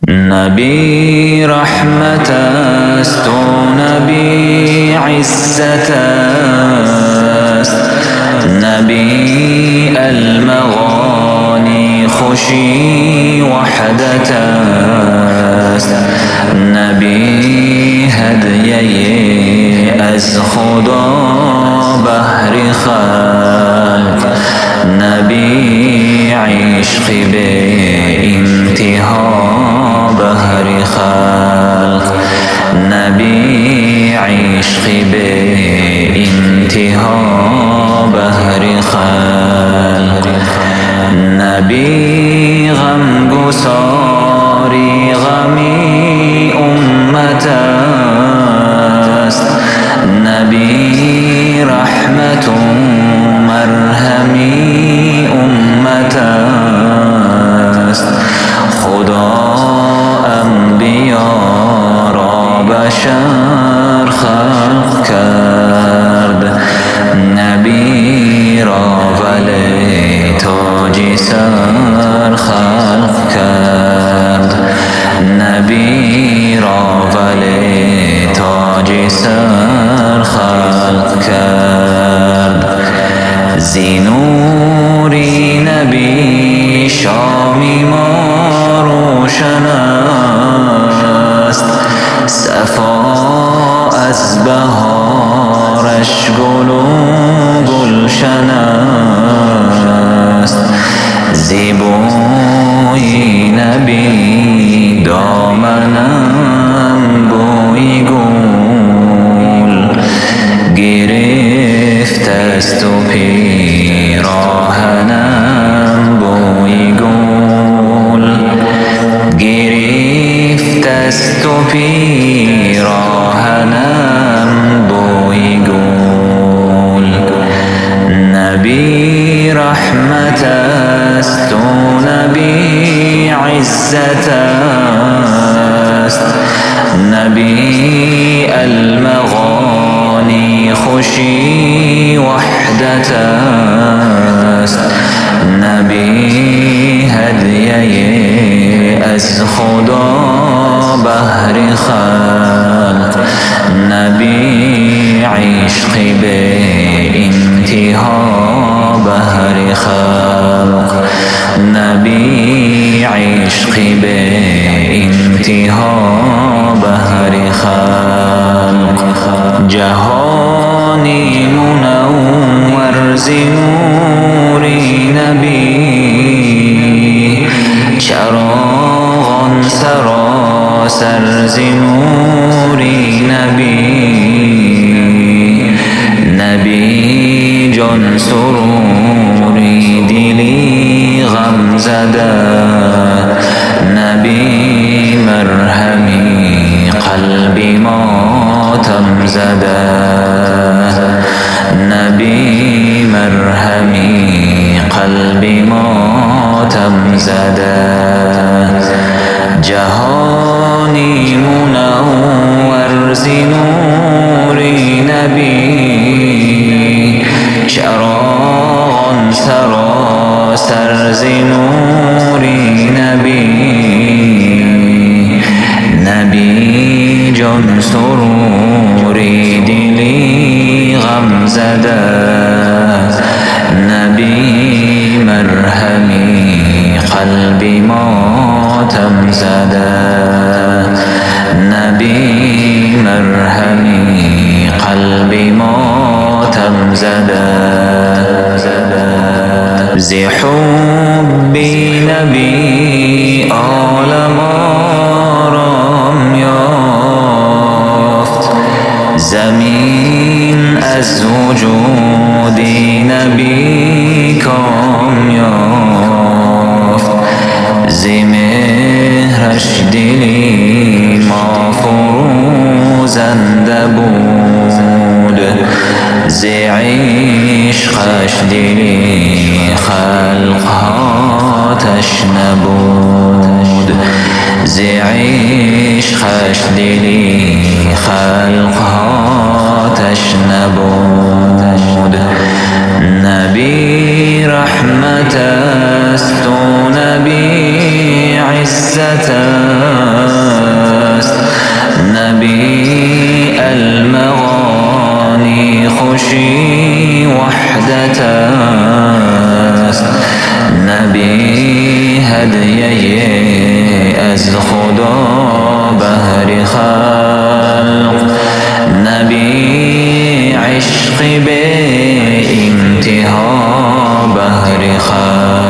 نبی رحمت است و نبی عزت است، نبی المغانی خوشی وحدت است، نبی هدیه از خدا بهر خلق، نبی عشق به انتها بهر خلق، نبی عشق به انتها بهر خلق، نبی غمگساری غمی امت است، نبی رحمت و مرهمی امت است، خدا انبیا را بشر خلق کرد، نبی را ولی تاج سر خلق کرد، نبی را ولی تاج سر خلق کرد، زینوری نبی شامی ما روشن است، صفا از بهارش گل و گلشن است، زیبای نبی دامنم بوی گل گرفت است و پیراهنم بوی گل گرفت است و پیراهنم بوی گل، نبی رحمت است و نبی عزت است، نبی المغانی خوشی وحدت است، نبی هدیه از خدا بهر خلق، نبی عشق به انتها بهر خلق، نبی عشق به انتها بهر خلق، جهانی منور ز نور نبی، چراغان سراسر ز نور نبی، نبی جان سروری دلی غم زده، نبی مرهمی قلبی ماتم زده، نبی مرهمی قلبی ماتم زده، جهانی منور ز نور نبی، چراغان سراسر ز نور نبی، نبی جان سروری دلی غم زده، نبی مرهمی قلبی ماتم زده، نبی مرهمی قلبی ماتم زده، ز حب نبی عالم آرام یافت، زمین از وجود نبی کام یافت، ز مهرش دلی ما فروزنده بود، ز عشقش دلی خلقها تشنه بود، ز عشقش دلی خلقها تشنه بود، نبی رحمت است و نبی عزت عزت است، نبی المغانی خوشی وحدت است، نبی هدیه از خدا بهر خلق، نبی عشق به انتها بهر خلق.